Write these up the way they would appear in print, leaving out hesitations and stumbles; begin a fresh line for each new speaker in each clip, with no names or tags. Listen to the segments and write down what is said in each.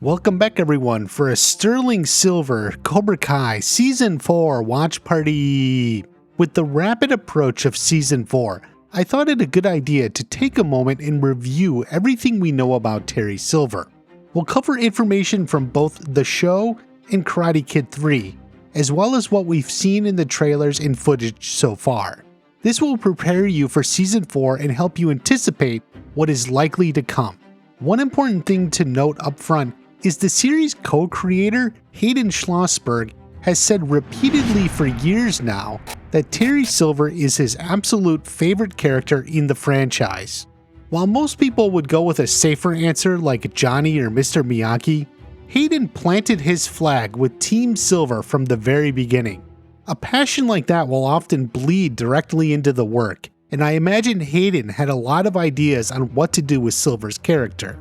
Welcome back everyone for a sterling silver Cobra Kai Season 4 watch party. With the rapid approach of Season 4, I thought it a good idea to take a moment and review everything we know about Terry Silver. We'll cover information from both the show and Karate Kid 3, as well as what we've seen in the trailers and footage so far. This will prepare you for Season 4 and help you anticipate what is likely to come. One important thing to note up front is the series co-creator Hayden Schlossberg has said repeatedly for years now that Terry Silver is his absolute favorite character in the franchise. While most people would go with a safer answer like Johnny or Mr. Miyagi, Hayden planted his flag with Team Silver from the very beginning. A passion like that will often bleed directly into the work, and I imagine Hayden had a lot of ideas on what to do with Silver's character.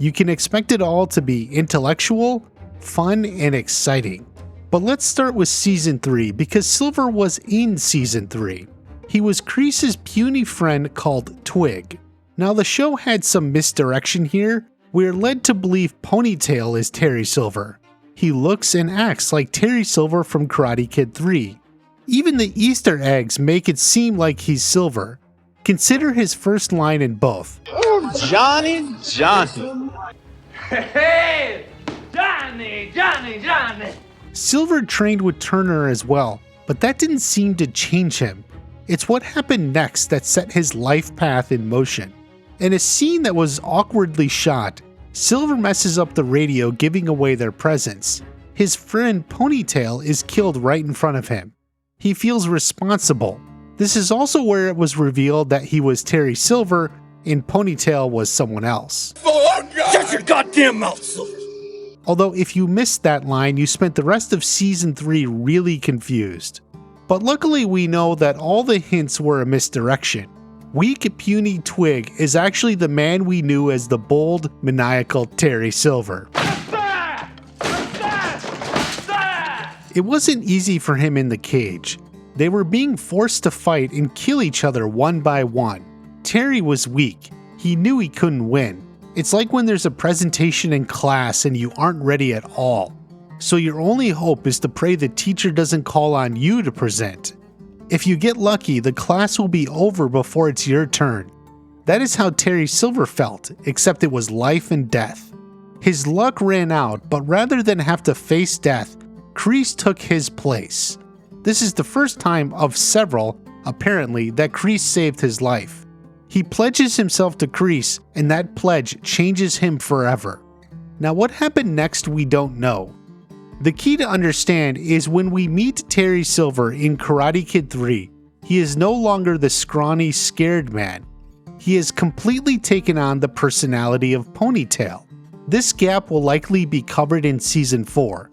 You can expect it all to be intellectual, fun, and exciting. But let's start with Season 3 because Silver was in Season 3. He was Kreese's puny friend called Twig. Now the show had some misdirection here. We're led to believe Ponytail is Terry Silver. He looks and acts like Terry Silver from Karate Kid 3. Even the Easter eggs make it seem like he's Silver. Consider his first line in both.
Oh, Johnny.
Hey, Johnny.
Silver trained with Turner as well, but that didn't seem to change him. It's what happened next that set his life path in motion. In a scene that was awkwardly shot, Silver messes up the radio, giving away their presence. His friend Ponytail is killed right in front of him. He feels responsible. This is also where it was revealed that he was Terry Silver and Ponytail was someone else.
Oh, God. Shut your goddamn mouth, Silver.
Although if you missed that line, you spent the rest of Season 3 really confused. But luckily we know that all the hints were a misdirection. Weak, puny Twig is actually the man we knew as the bold, maniacal Terry Silver. It wasn't easy for him in the cage. They were being forced to fight and kill each other one by one. Terry was weak. He knew he couldn't win. It's like when there's a presentation in class and you aren't ready at all. So your only hope is to pray the teacher doesn't call on you to present. If you get lucky, the class will be over before it's your turn. That is how Terry Silver felt, except it was life and death. His luck ran out, but rather than have to face death, Kreese took his place. This is the first time of several, apparently, that Kreese saved his life. He pledges himself to Kreese, and that pledge changes him forever. Now what happened next we don't know. The key to understand is when we meet Terry Silver in Karate Kid 3, he is no longer the scrawny, scared man. He has completely taken on the personality of Ponytail. This gap will likely be covered in Season 4.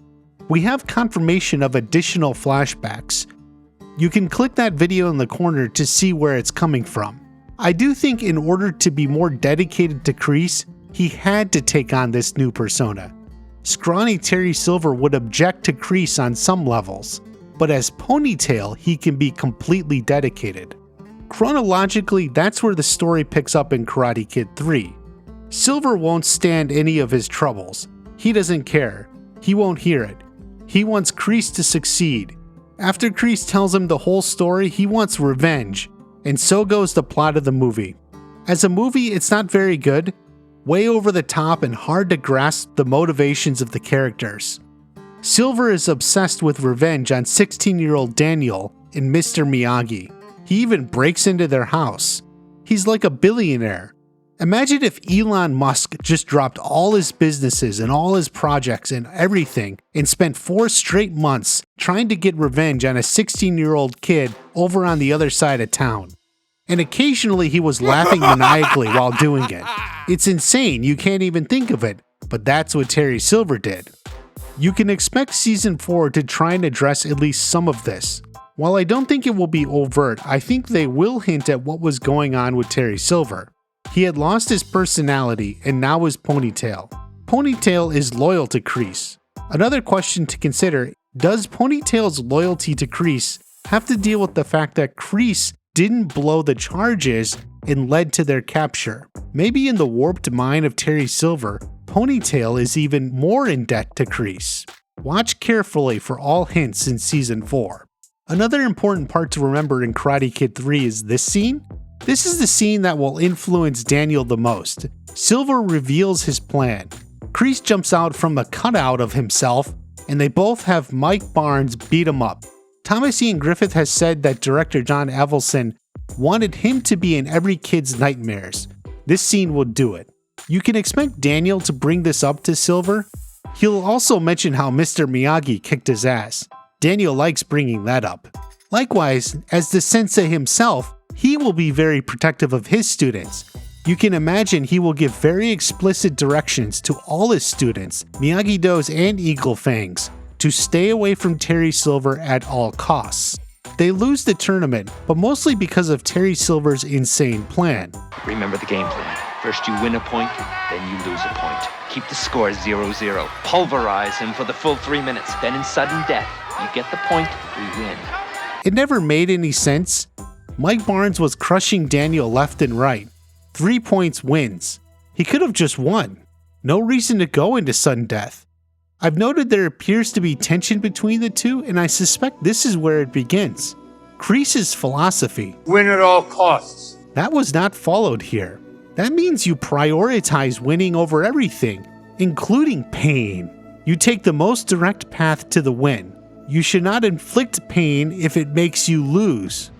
We have confirmation of additional flashbacks. You can click that video in the corner to see where it's coming from. I do think in order to be more dedicated to Kreese, he had to take on this new persona. Scrawny Terry Silver would object to Kreese on some levels, but as Ponytail, he can be completely dedicated. Chronologically, that's where the story picks up in Karate Kid 3. Silver won't stand any of his troubles. He doesn't care. He won't hear it. He wants Kreese to succeed. After Kreese tells him the whole story, he wants revenge, and so goes the plot of the movie. As a movie, it's not very good, way over the top and hard to grasp the motivations of the characters. Silver is obsessed with revenge on 16-year-old Daniel and Mr. Miyagi. He even breaks into their house. He's like a billionaire. Imagine if Elon Musk just dropped all his businesses and all his projects and everything and spent 4 straight months trying to get revenge on a 16-year-old kid over on the other side of town. And occasionally he was laughing maniacally while doing it. It's insane, you can't even think of it, but that's what Terry Silver did. You can expect Season 4 to try and address at least some of this. While I don't think it will be overt, I think they will hint at what was going on with Terry Silver. He had lost his personality and now is Ponytail. Ponytail is loyal to Kreese. Another question to consider, does Ponytail's loyalty to Kreese have to deal with the fact that Kreese didn't blow the charges and led to their capture? Maybe in the warped mind of Terry Silver, Ponytail is even more in debt to Kreese. Watch carefully for all hints in Season 4. Another important part to remember in Karate Kid 3 is this scene. This is the scene that will influence Daniel the most. Silver reveals his plan. Kreese jumps out from a cutout of himself, and they both have Mike Barnes beat him up. Thomas Ian Griffith has said that director John Avildsen wanted him to be in every kid's nightmares. This scene will do it. You can expect Daniel to bring this up to Silver. He'll also mention how Mr. Miyagi kicked his ass. Daniel likes bringing that up. Likewise, as the sensei himself, he will be very protective of his students. You can imagine he will give very explicit directions to all his students, Miyagi-Do's and Eagle Fang's, to stay away from Terry Silver at all costs. They lose the tournament, but mostly because of Terry Silver's insane plan.
Remember the game plan. First you win a point, then you lose a point. Keep the score 0-0. Pulverize him for the full 3 minutes. Then in sudden death, you get the point, we win.
It never made any sense. Mike Barnes was crushing Daniel left and right. 3 points wins. He could have just won. No reason to go into sudden death. I've noted there appears to be tension between the two, and I suspect this is where it begins. Kreese's philosophy.
Win at all costs.
That was not followed here. That means you prioritize winning over everything, including pain. You take the most direct path to the win. You should not inflict pain if it makes you lose.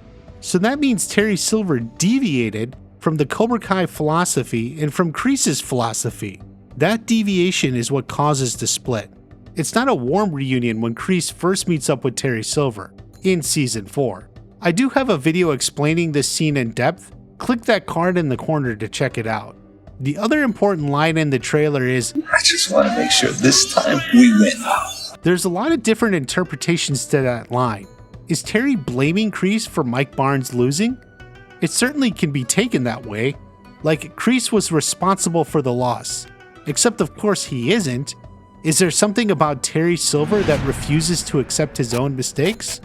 So that means Terry Silver deviated from the Cobra Kai philosophy and from Kreese's philosophy. That deviation is what causes the split. It's not a warm reunion when Kreese first meets up with Terry Silver in Season 4. I do have a video explaining this scene in depth. Click that card in the corner to check it out. The other important line in the trailer is,
I just want to make sure this time we win.
There's a lot of different interpretations to that line. Is Terry blaming Kreese for Mike Barnes losing? It certainly can be taken that way, like Kreese was responsible for the loss. Except of course he isn't. Is there something about Terry Silver that refuses to accept his own mistakes?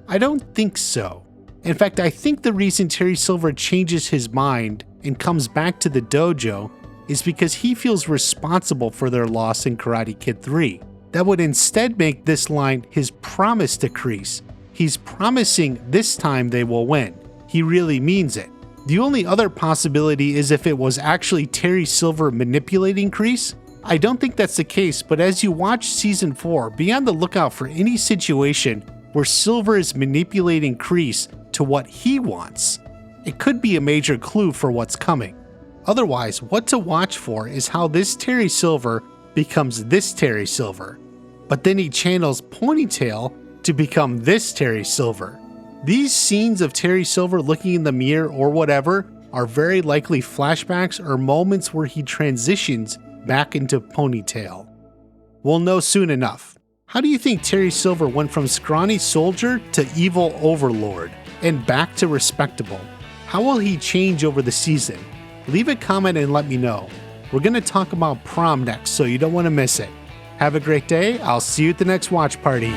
I don't think so. In fact, I think the reason Terry Silver changes his mind and comes back to the dojo is because he feels responsible for their loss in Karate Kid 3. That would instead make this line his promise to Kreese. He's promising this time they will win. He really means it. The only other possibility is if it was actually Terry Silver manipulating Kreese. I don't think that's the case, but as you watch Season 4, be on the lookout for any situation where Silver is manipulating Kreese to what he wants. It could be a major clue for what's coming. Otherwise, what to watch for is how this Terry Silver becomes this Terry Silver, but then he channels Ponytail to become this Terry Silver. These scenes of Terry Silver looking in the mirror or whatever are very likely flashbacks or moments where he transitions back into Ponytail. We'll know soon enough. How do you think Terry Silver went from scrawny soldier to evil overlord and back to respectable? How will he change over the season? Leave a comment and let me know. We're going to talk about prom next, so you don't want to miss it. Have a great day. I'll see you at the next watch party.